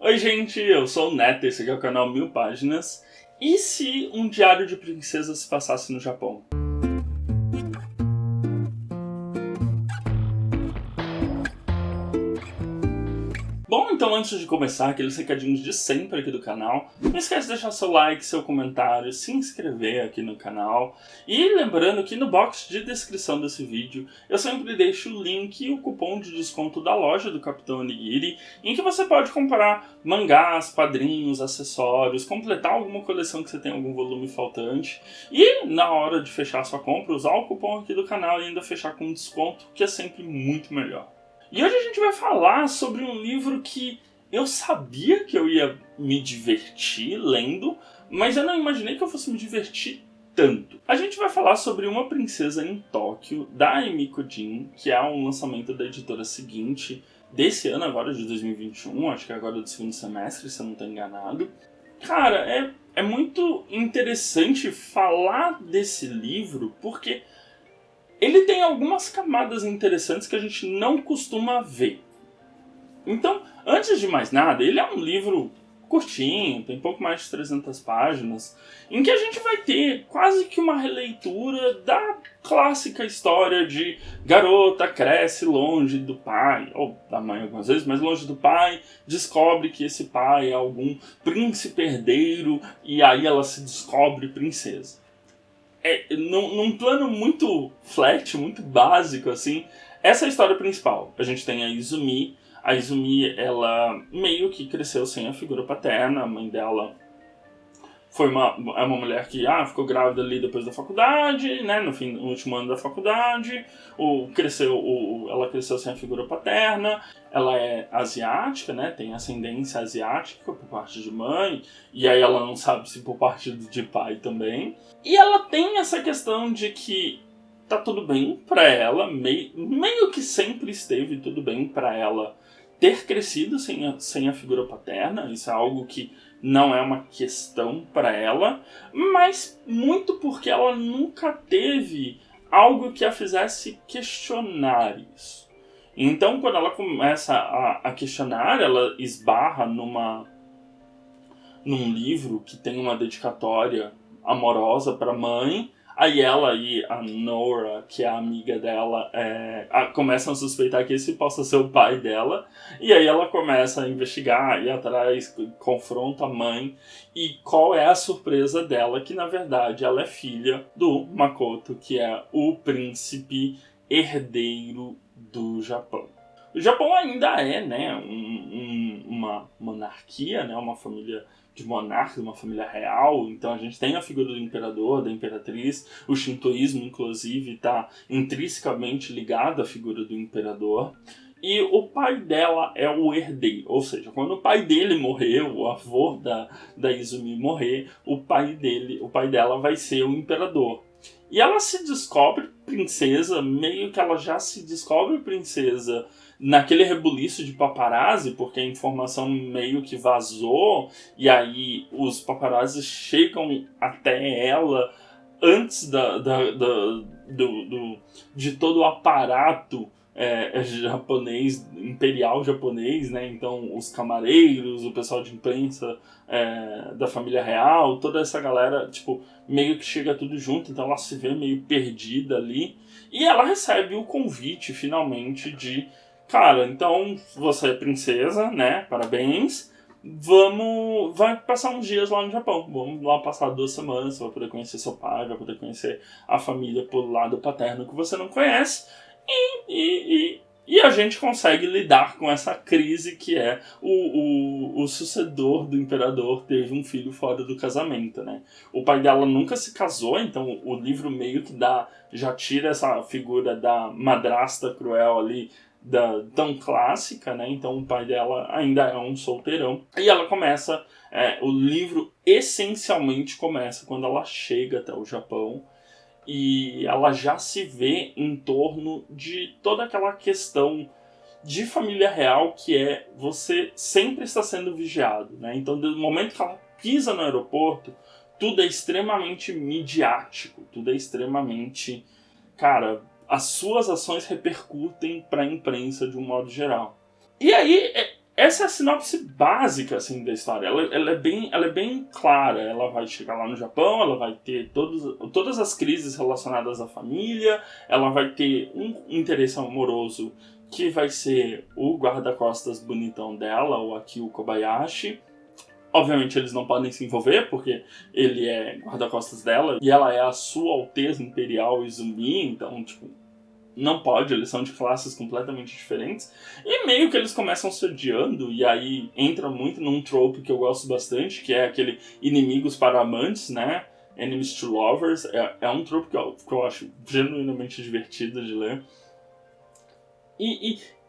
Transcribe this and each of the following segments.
Oi gente, eu sou o Neto, esse aqui é o canal 1000 Páginas. E se um diário de princesa se passasse no Japão? Bom, então antes de começar, aqueles recadinhos de sempre aqui do canal, não esquece de deixar seu like, seu comentário, se inscrever aqui no canal. E lembrando que no box de descrição desse vídeo, eu sempre deixo o link e o cupom de desconto da loja do Capitão Onigiri, em que você pode comprar mangás, quadrinhos, acessórios, completar alguma coleção que você tem algum volume faltante. E na hora de fechar sua compra, usar o cupom aqui do canal e ainda fechar com desconto, que é sempre muito melhor. E hoje a gente vai falar sobre um livro que eu sabia que eu ia me divertir lendo, mas eu não imaginei que eu fosse me divertir tanto. A gente vai falar sobre Uma Princesa em Tóquio, da Emiko Jin, que é um lançamento da editora seguinte, desse ano agora, de 2021, acho que é agora do segundo semestre, se eu não estou enganado. Cara, é muito interessante falar desse livro, porque ele tem algumas camadas interessantes que a gente não costuma ver. Então, antes de mais nada, ele é um livro curtinho, tem pouco mais de 300 páginas, em que a gente vai ter quase que uma releitura da clássica história de garota cresce longe do pai, ou da mãe algumas vezes, mas longe do pai, descobre que esse pai é algum príncipe herdeiro, e aí ela se descobre princesa. Num plano muito flat, muito básico, assim, essa é a história principal. A gente tem a Izumi. A Izumi, ela meio que cresceu sem a figura paterna. A mãe dela é uma mulher que ficou grávida ali depois da faculdade, né, no último ano da faculdade. Ela cresceu sem a figura paterna. Ela é asiática, né, tem ascendência asiática por parte de mãe, e aí ela não sabe se por parte de pai também. E ela tem essa questão de que tá tudo bem pra ela, meio que sempre esteve tudo bem pra ela ter crescido sem a figura paterna. Isso é algo que não é uma questão para ela, mas muito porque ela nunca teve algo que a fizesse questionar isso. Então, quando ela começa a questionar, ela esbarra num livro que tem uma dedicatória amorosa para a mãe. Aí ela e a Nora, que é a amiga dela, começam a suspeitar que esse possa ser o pai dela. E aí ela começa a investigar, ir atrás, confronta a mãe. E qual é a surpresa dela? Que na verdade ela é filha do Makoto, que é o príncipe herdeiro do Japão. O Japão ainda é, né, uma monarquia, né, uma família de monarcas, uma família real. Então a gente tem a figura do imperador, da imperatriz. O shintoísmo, inclusive, está intrinsecamente ligado à figura do imperador. E o pai dela é o herdeiro, ou seja, quando o pai dele morrer, o avô da Izumi morrer, o pai dela vai ser o imperador. E ela se descobre princesa, meio que ela já se descobre princesa naquele rebuliço de paparazzi, porque a informação meio que vazou, e aí os paparazzi chegam até ela antes de todo o aparato japonês, imperial japonês, né? Então os camareiros, o pessoal de imprensa da família real, toda essa galera, tipo, meio que chega tudo junto, então ela se vê meio perdida ali, e ela recebe o convite finalmente de: cara, então você é princesa, né? Parabéns. Vai passar uns dias lá no Japão. Vamos lá passar 2 semanas. Você vai poder conhecer seu pai, vai poder conhecer a família pelo lado paterno que você não conhece. E a gente consegue lidar com essa crise que é o sucessor do imperador teve um filho fora do casamento, né? O pai dela nunca se casou, então o livro meio que já tira essa figura da madrasta cruel ali, tão clássica, né? Então o pai dela ainda é um solteirão. E ela começa, o livro essencialmente começa quando ela chega até o Japão. E ela já se vê em torno de toda aquela questão de família real, que você sempre está sendo vigiado, né? Então, no momento que ela pisa no aeroporto, tudo é extremamente midiático, tudo é extremamente... Cara, as suas ações repercutem para a imprensa de um modo geral. E aí essa é a sinopse básica, assim, da história. Ela é bem clara. Ela vai chegar lá no Japão, ela vai ter todas as crises relacionadas à família, ela vai ter um interesse amoroso que vai ser o guarda-costas bonitão dela, o Akio Kobayashi. Obviamente eles não podem se envolver, porque ele é guarda-costas dela, e ela é a Sua Alteza Imperial Izumi, então, tipo, não pode, eles são de classes completamente diferentes. E meio que eles começam se odiando, e aí entra muito num trope que eu gosto bastante, que é aquele inimigos para amantes, né? Enemies to lovers. É um trope que eu acho genuinamente divertido de ler.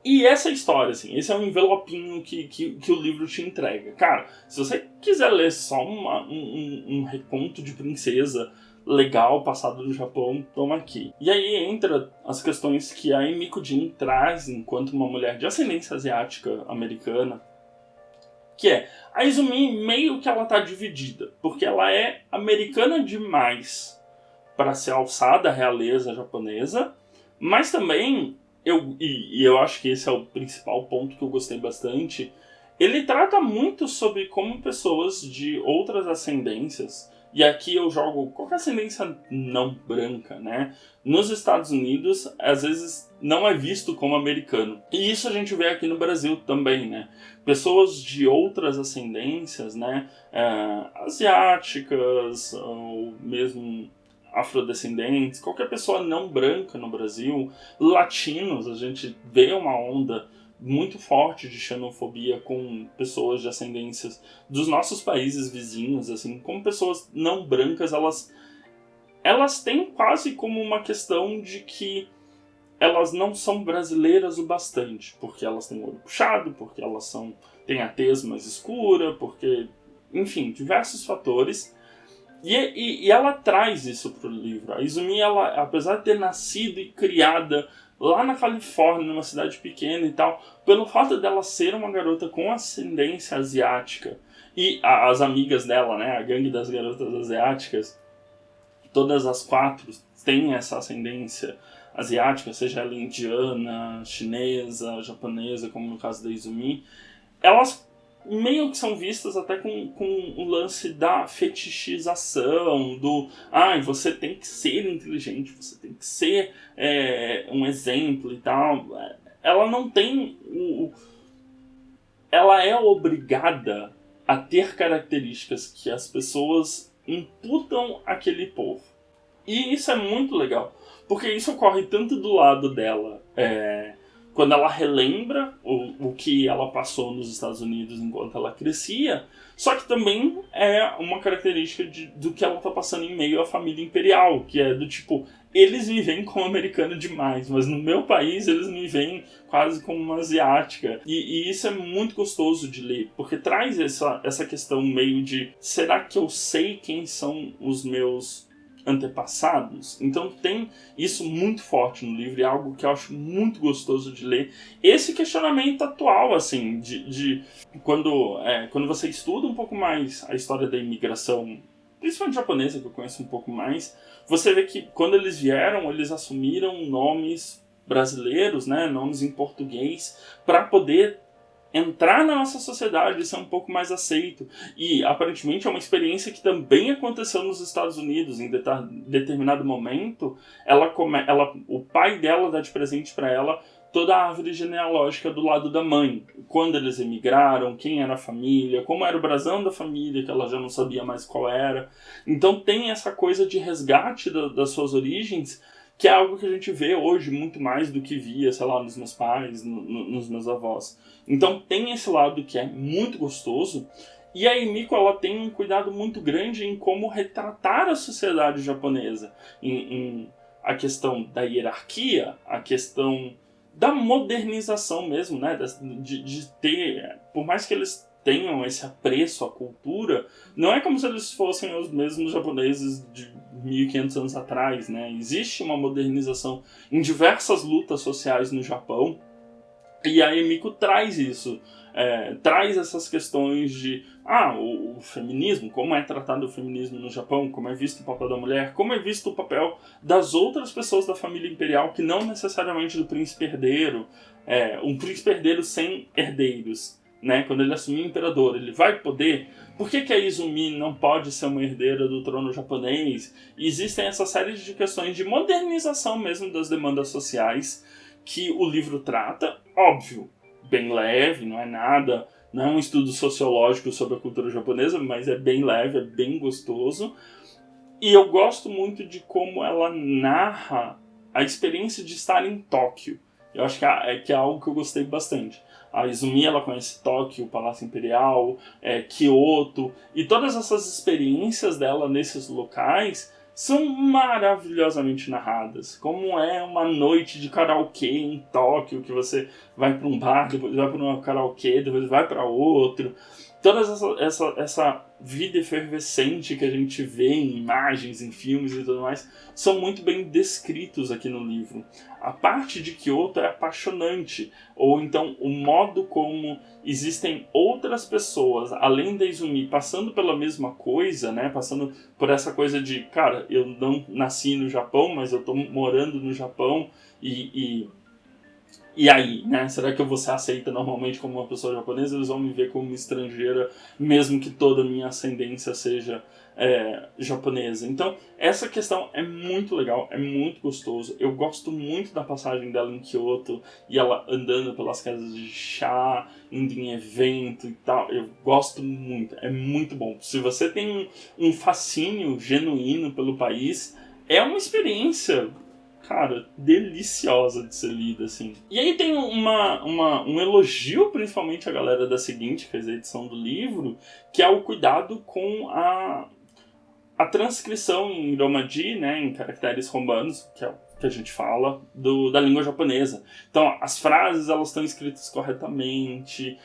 E essa é a história, assim, esse é o envelopinho que o livro te entrega. Cara, se você quiser ler só um reconto de princesa legal passado no Japão, toma aqui. E aí entra as questões que a Emiko Jin traz enquanto uma mulher de ascendência asiática americana, que é, a Izumi meio que ela tá dividida, porque ela é americana demais para ser alçada à realeza japonesa, mas também eu acho que esse é o principal ponto que eu gostei bastante. Ele trata muito sobre como pessoas de outras ascendências, e aqui eu jogo qualquer ascendência não branca, né? Nos Estados Unidos, às vezes não é visto como americano. E isso a gente vê aqui no Brasil também, né? Pessoas de outras ascendências, né? Asiáticas, ou mesmo afrodescendentes, qualquer pessoa não branca no Brasil, latinos, a gente vê uma onda muito forte de xenofobia com pessoas de ascendências dos nossos países vizinhos, assim, como pessoas não brancas, elas têm quase como uma questão de que elas não são brasileiras o bastante, porque elas têm o olho puxado, porque elas têm a tez mais escura, porque, enfim, diversos fatores. E ela traz isso pro livro. A Izumi, ela, apesar de ter nascido e criada lá na Califórnia, numa cidade pequena e tal, pelo fato dela ser uma garota com ascendência asiática, e as amigas dela, né, a gangue das garotas asiáticas, todas as 4 têm essa ascendência asiática, seja ela indiana, chinesa, japonesa, como no caso da Izumi, elas meio que são vistas até com o lance da fetichização, você tem que ser inteligente, você tem que ser um exemplo e tal. Ela não tem ela é obrigada a ter características que as pessoas imputam àquele povo. E isso é muito legal, porque isso ocorre tanto do lado dela, quando ela relembra o que ela passou nos Estados Unidos enquanto ela crescia, só que também é uma característica do que ela está passando em meio à família imperial, que é do tipo, eles me veem como americana demais, mas no meu país eles me veem quase como uma asiática. E isso é muito gostoso de ler, porque traz essa questão meio de, será que eu sei quem são os meus antepassados? Então tem isso muito forte no livro, é algo que eu acho muito gostoso de ler. Esse questionamento atual, assim, de quando você estuda um pouco mais a história da imigração, principalmente japonesa, que eu conheço um pouco mais, você vê que quando eles vieram, eles assumiram nomes brasileiros, né, nomes em português, para poder entrar na nossa sociedade e ser um pouco mais aceito. E aparentemente é uma experiência que também aconteceu nos Estados Unidos. Em determinado momento, o pai dela dá de presente para ela toda a árvore genealógica do lado da mãe. Quando eles emigraram, quem era a família, como era o brasão da família, que ela já não sabia mais qual era. Então tem essa coisa de resgate das suas origens, que é algo que a gente vê hoje muito mais do que via, sei lá, nos meus pais, nos meus avós. Então tem esse lado que é muito gostoso, e a Emiko, ela tem um cuidado muito grande em como retratar a sociedade japonesa, em a questão da hierarquia, a questão da modernização mesmo, né, de ter, por mais que eles tenham esse apreço à cultura, não é como se eles fossem os mesmos japoneses de 1500 anos atrás, né? Existe uma modernização em diversas lutas sociais no Japão, e a Emiko traz isso, traz essas questões de o feminismo, como é tratado o feminismo no Japão, como é visto o papel da mulher, como é visto o papel das outras pessoas da família imperial, que não necessariamente do príncipe herdeiro, um príncipe herdeiro sem herdeiros, né? Quando ele assumir o imperador, ele vai poder? Por que a Izumi não pode ser uma herdeira do trono japonês? E existem essa série de questões de modernização mesmo das demandas sociais que o livro trata, óbvio, bem leve, não é nada, não é um estudo sociológico sobre a cultura japonesa, mas é bem leve, é bem gostoso. E eu gosto muito de como ela narra a experiência de estar em Tóquio. Eu acho que é algo que eu gostei bastante. A Izumi, ela conhece Tóquio, o Palácio Imperial, Kyoto, e todas essas experiências dela nesses locais são maravilhosamente narradas. Como é uma noite de karaokê em Tóquio, que você vai para um bar, depois vai para um karaokê, depois vai para outro. Toda essa vida efervescente que a gente vê em imagens, em filmes e tudo mais, são muito bem descritos aqui no livro. A parte de Kyoto é apaixonante, ou então o modo como existem outras pessoas, além da Izumi, passando pela mesma coisa, né? Passando por essa coisa de, cara, eu não nasci no Japão, mas eu tô morando no Japão, e aí, né? Será que eu vou ser aceita normalmente como uma pessoa japonesa? Eles vão me ver como uma estrangeira, mesmo que toda a minha ascendência seja japonesa. Então, essa questão é muito legal, é muito gostoso. Eu gosto muito da passagem dela em Kyoto, e ela andando pelas casas de chá, indo em evento e tal. Eu gosto muito, é muito bom. Se você tem um fascínio genuíno pelo país, é uma experiência, cara, deliciosa de ser lida, assim. E aí tem um elogio, principalmente a galera da seguinte, que é a edição do livro, que é o cuidado com a transcrição em Romaji, né, em caracteres romanos, que é o que a gente fala, da língua japonesa. Então, as frases, elas estão escritas corretamente,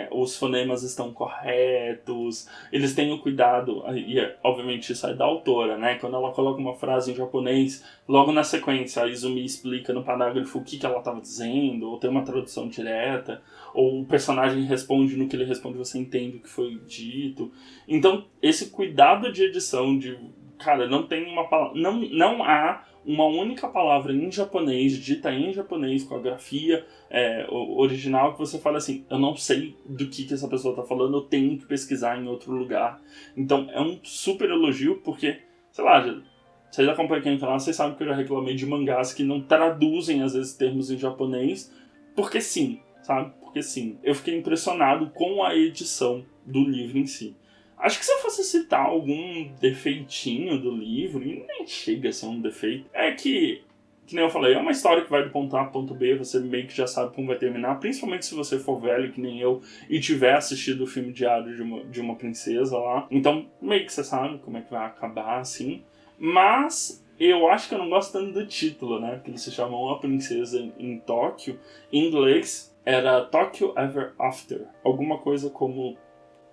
os fonemas estão corretos, eles têm o cuidado, e obviamente isso é da autora, né? Quando ela coloca uma frase em japonês, logo na sequência a Izumi explica no parágrafo o que ela estava dizendo, ou tem uma tradução direta, ou o personagem responde no que ele responde, você entende o que foi dito. Então, esse cuidado de edição, cara, não tem uma palavra, não há uma única palavra em japonês, dita em japonês, com a grafia original, que você fala assim, eu não sei do que essa pessoa está falando, eu tenho que pesquisar em outro lugar. Então é um super elogio, porque, sei lá, vocês acompanham aqui no canal, vocês sabem que eu já reclamei de mangás que não traduzem, às vezes, termos em japonês, porque sim, sabe? Porque sim. Eu fiquei impressionado com a edição do livro em si. Acho que se eu fosse citar algum defeitinho do livro, e nem chega a ser um defeito, é que nem eu falei, é uma história que vai do ponto A ao ponto B, você meio que já sabe como vai terminar, principalmente se você for velho, que nem eu, e tiver assistido o filme Diário de uma Princesa lá. Então, meio que você sabe como é que vai acabar, assim. Mas eu acho que eu não gosto tanto do título, né? Que eles se chamam A Princesa em Tóquio. Em inglês, era Tokyo Ever After. Alguma coisa como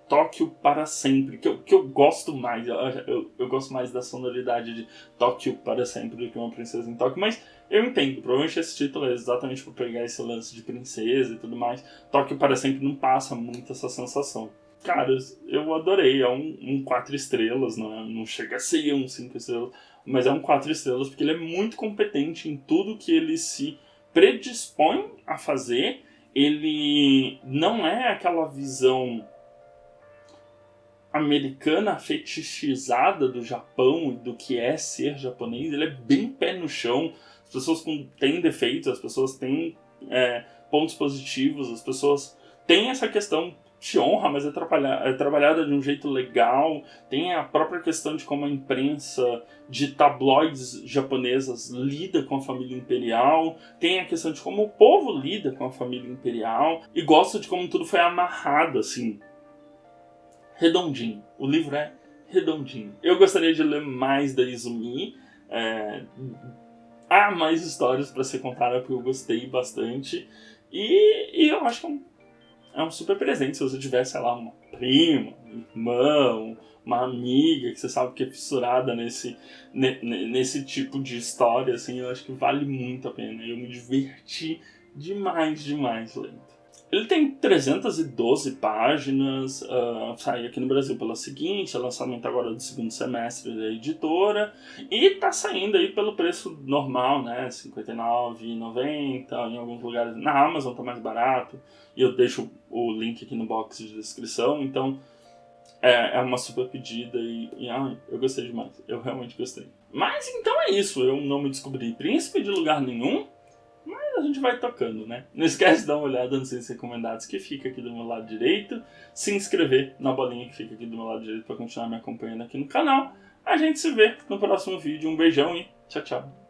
Tóquio para sempre, que eu gosto mais, eu gosto mais da sonoridade de Tóquio para sempre do que Uma Princesa em Tóquio, mas eu entendo, provavelmente esse título é exatamente para pegar esse lance de princesa e tudo mais. Tóquio para sempre não passa muito essa sensação. Cara, eu adorei, é um 4 estrelas, não chega a ser um 5 estrelas, mas é um 4 estrelas porque ele é muito competente em tudo que ele se predispõe a fazer. Ele não é aquela visão americana fetichizada do Japão e do que é ser japonês. Ele é bem pé no chão. As pessoas têm defeitos, as pessoas têm pontos positivos, as pessoas têm essa questão de honra, mas é trabalhada de um jeito legal. Tem a própria questão de como a imprensa de tabloides japonesas lida com a família imperial. Tem a questão de como o povo lida com a família imperial. E gosto de como tudo foi amarrado, assim, redondinho. O livro é redondinho. Eu gostaria de ler mais da Izumi. Há mais histórias para ser contada, porque eu gostei bastante. E eu acho que é um super presente. Se você tiver, sei lá, uma prima, um irmão, uma amiga que você sabe que é fissurada nesse tipo de história, assim, eu acho que vale muito a pena. Eu me diverti demais lendo. Ele tem 312 páginas, sai aqui no Brasil pela Seguinte, é lançamento agora do segundo semestre da editora, e tá saindo aí pelo preço normal, né, R$ 59,90, em alguns lugares na Amazon tá mais barato, e eu deixo o link aqui no box de descrição, então é uma super pedida eu gostei demais, eu realmente gostei. Mas então é isso, eu não me descobri príncipe de lugar nenhum, mas a gente vai tocando, né? Não esquece de dar uma olhada nos seus recomendados que fica aqui do meu lado direito, se inscrever na bolinha que fica aqui do meu lado direito para continuar me acompanhando aqui no canal. A gente se vê no próximo vídeo, um beijão e tchau, tchau.